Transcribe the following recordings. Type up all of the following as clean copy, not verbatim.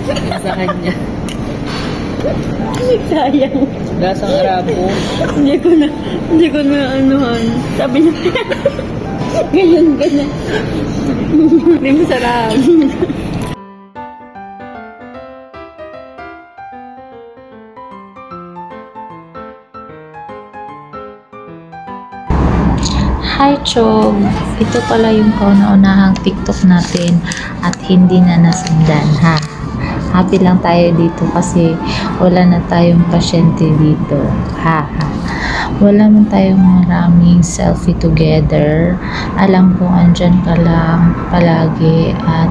Yung sa kanya. Sayang. Lasang Arabo. Hindi ko na anuhan. Sabi niya, ganyan. Hindi masarap. Hi Chog! Ito pala yung kauna-unahang TikTok natin at hindi na nasundan ha. Happy lang tayo dito kasi wala na tayong pasyente dito. Ha. Wala man tayong maraming selfie together. Alam kong andyan ka lang palagi at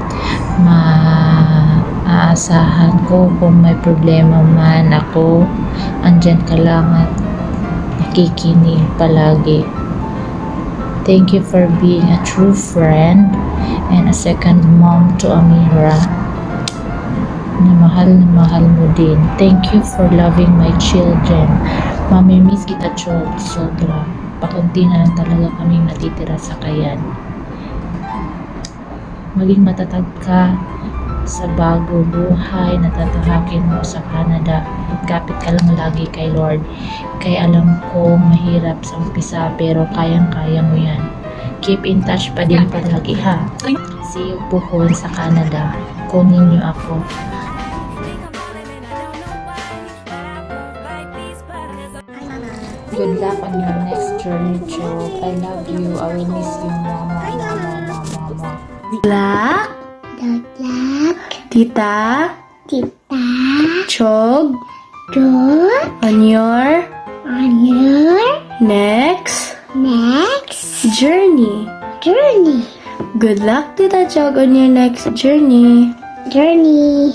maaasahan ko kung may problema man ako. Andyan ka lang at nakikinig palagi. Thank you for being a true friend and a second mom to Amira. Na mahal mo din. Thank you for loving my children. Mamimiss kita, Chod. Sobra. Pakunti na lang talaga kaming natitira sa Kayan. Maging matatag ka sa bagong buhay na tatahakin mo sa Canada. Kapit ka lang lagi kay Lord. Kaya alam ko mahirap sa umpisa pero kayang-kaya mo yan. Keep in touch pa din palagi ha. See you Puhol sa Canada. Kunin niyo ako. Good luck on your next journey, Chog. I love you. I will miss you, mama. Black? Black, Tita? Tita, Chog? Dog, On your on your next next journey. journey. Good luck, Tita Chog, on your next journey. Journey.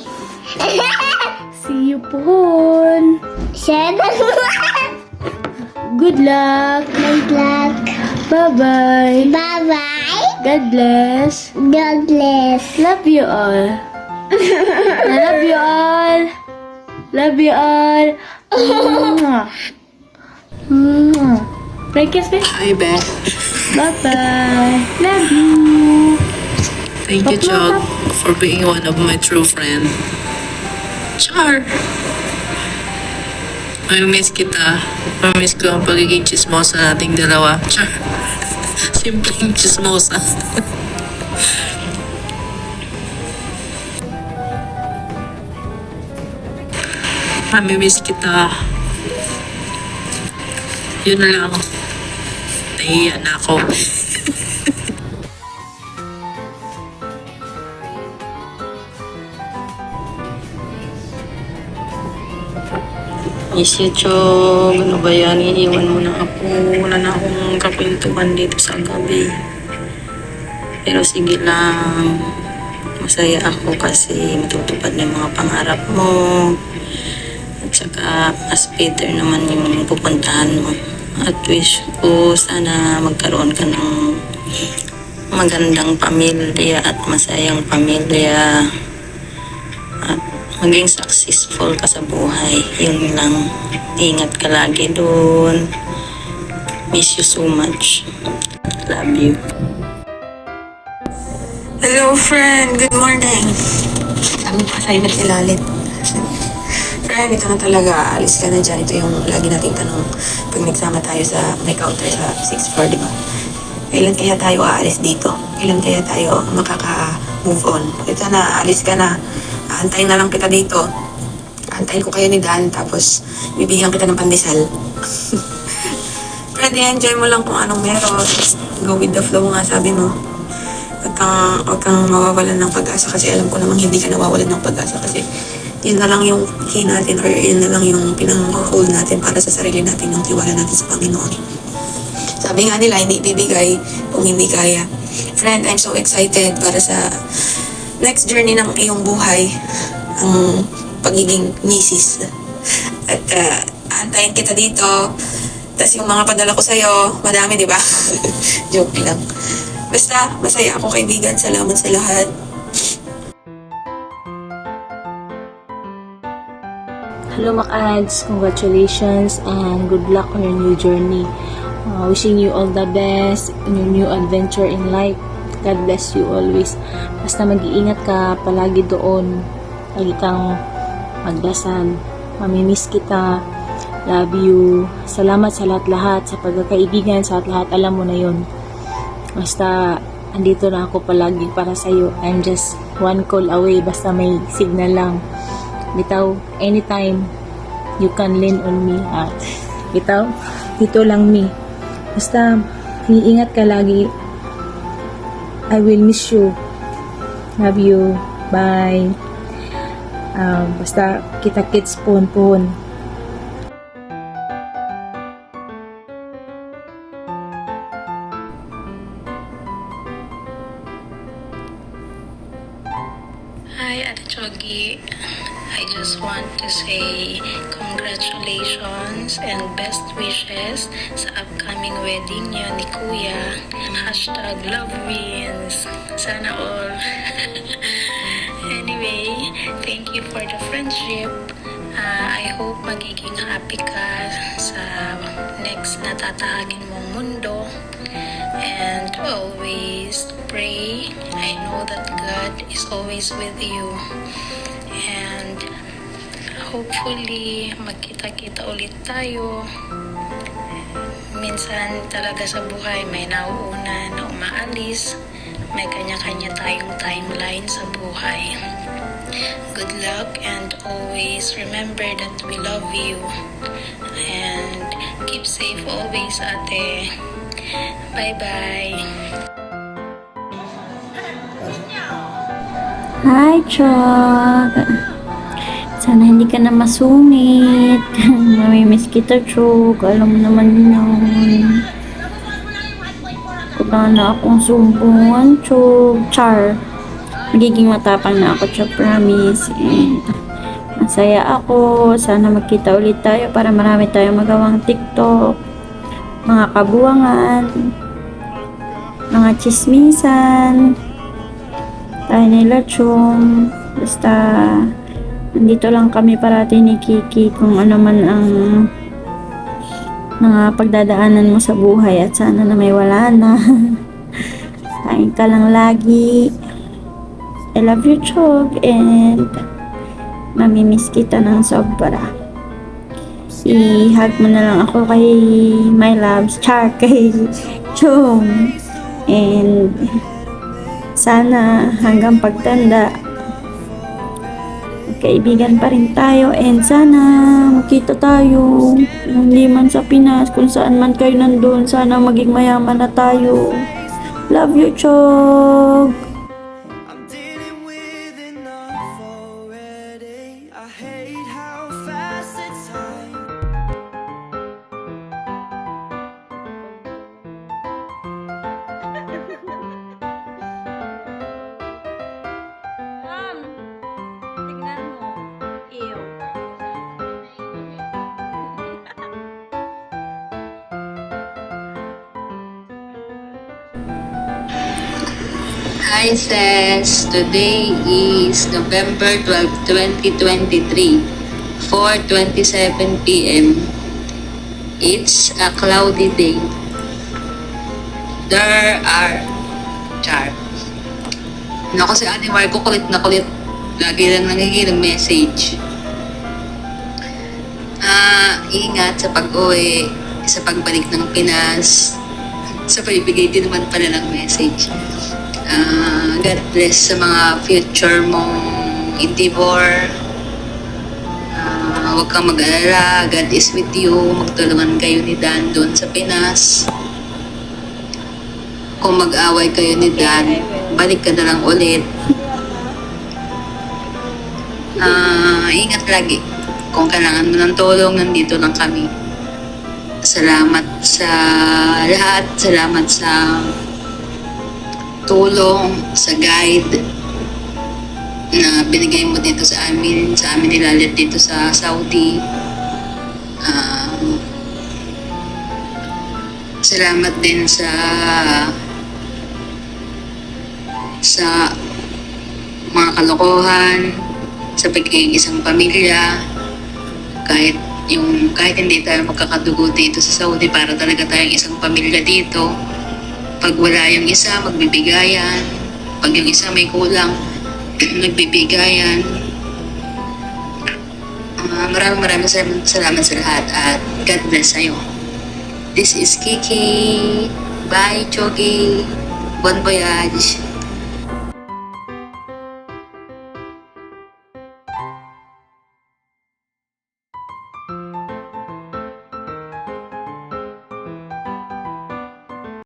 See you Puhol. Seven. Good luck. Good luck. Bye-bye. Bye bye. God bless. God bless. Love you all. I love you all. Love you all. Mwah. Mwah. Pray kiss me. Hi, Beth. Bye-bye. Love you. Thank you, Chog, for being one of my true friend. Char! Mamimiss kita. Mamimiss ko ang pagiging chismosa nating dalawa. Char! Simpleng chismosa. Mamimiss kita. Yun na lang. Nahiya na ako. Miss you, Chog. Ano ba yan? Iiwan mo na ako. Wala na akong kapintuan dito sa gabi. Pero sige lang. Masaya ako kasi matutupad na yung mga pangarap mo. At saka, as Peter naman yung pupuntahan mo. At wish ko sana magkaroon ka ng magandang pamilya at masayang pamilya. At maging successful ka sa buhay. Yun lang. Ingat ka lagi doon. Miss you so much. Love you. Hello, friend. Good morning. Sabi pa sa'yo na si Lalit. Friend, ito na talaga. Alis ka na dyan. Ito yung lagi nating tanong pag nagsama tayo sa may counter sa 6th floor, di ba? Kailan kaya tayo aalis dito? Kailan kaya tayo makaka-move on? Ito na, alis ka na. Aantayin na lang kita dito. Aantayin ko kayo ni Dan, tapos bibigyan kita ng pandesal. Friend, enjoy mo lang kung anong meron. Go with the flow nga, sabi mo. Huwag kang mawawalan ng pag-asa kasi alam ko namang hindi ka nawawalan ng pag-asa kasi yun na lang yung key natin or yun na lang yung pinang-hold natin para sa sarili natin, yung tiwala natin sa Panginoon. Sabi nga nila, hindi ibibigay kung hindi kaya. Friend, I'm so excited para sa next journey ng iyong buhay, ang pagiging misis. At antayin kita dito. Tapos yung mga padala ko sa'yo, madami, di ba? Joke lang. Basta, masaya ako kaibigan. Salamat sa lahat. Hello Mac-Ads, congratulations and good luck on your new journey. Wishing you all the best in your new adventure in life. God bless you always. Basta mag-iingat ka palagi doon. Lagi kang magdasal. Mamimiss kita. Love you. Salamat sa lahat-lahat, sa pagkakaibigan, sa lahat. Alam mo na yon. Basta, andito na ako palagi para sa'yo. I'm just one call away. Basta may signal lang. Bitaw, anytime, you can lean on me. Bitaw, dito lang me. Basta, iingat ka lagi. I will miss you. Love you. Bye. Basta, kita-kits pohon-pohon. Hi, Ate Chogi. I just want to say congratulations and best wishes sa upcoming wedding niyo ni Kuya. #LoveWins. Sana all. Anyway, thank you for the friendship. I hope magiging happy ka sa next na tatahagin mong mundo. And always pray. I know that God is always with you. And hopefully, magkita-kita ulit tayo. Minsan talaga sa buhay may nauuna na umaalis. May kanya-kanya tayong timeline sa buhay. Good luck and always remember that we love you. And keep safe always, ate. Bye-bye. Hi, Chog. Sana hindi ka na masungit. Mamimiss kita, Chog. Alam mo naman yun. Wala na akong sumbungan, Chog. Char. Magiging matapang na ako, Chog. Promise. And masaya ako. Sana magkita ulit tayo para marami tayong magawang TikTok. Mga kabuangan. Mga chismisan. Tayo nila, Chong. Basta, nandito lang kami parati ni Kiki kung ano man ang mga pagdadaanan mo sa buhay at sana na may wala na. Kain ka lang lagi. I love you, Chog, and mamimiss kita ng sobra. I-hug mo na lang ako kay my loves, Char, kay Chong. And sana hanggang pagtanda kaibigan pa rin tayo, and sana makita tayo hindi man sa Pinas, kung saan man kayo nandun, sana maging mayaman na tayo. Love you, Chog. I'm dealing with enough already. I hate how fast it's time. Tignan mo. Ew. Hi, sis. Today is November 12, 2023, 4:27 p.m. It's a cloudy day. There are char. Naku, si Ate Marco kulit na kulit. Lagi lang nangigilang message. Ingat sa pag-uwi, sa pagbalik ng Pinas, sa pagbigay din naman pala ng message. God bless sa mga future mong endeavor. Huwag kang mag-alala. God is with you. Magtulungan kayo ni Dan doon sa Pinas. Kung mag-away kayo ni Dan, balik ka na lang ulit. Ingat lagi. Kung kailangan mo ng tulong, nandito lang kami. Salamat sa lahat. Salamat sa tulong, sa guide na binigay mo dito sa amin nilalit dito sa Saudi. Salamat din sa mga kalokohan, sa pagiging isang pamilya, kahit hindi tayo magkakadugo dito sa Saudi, para talaga tayong isang pamilya dito. Pag wala yung isa, magbibigayan. Pag yung isa may kulang, nagbibigayan. Maraming salamat sa lahat at God bless sa'yo. This is Kiki. Bye, Chogi. Bon voyage.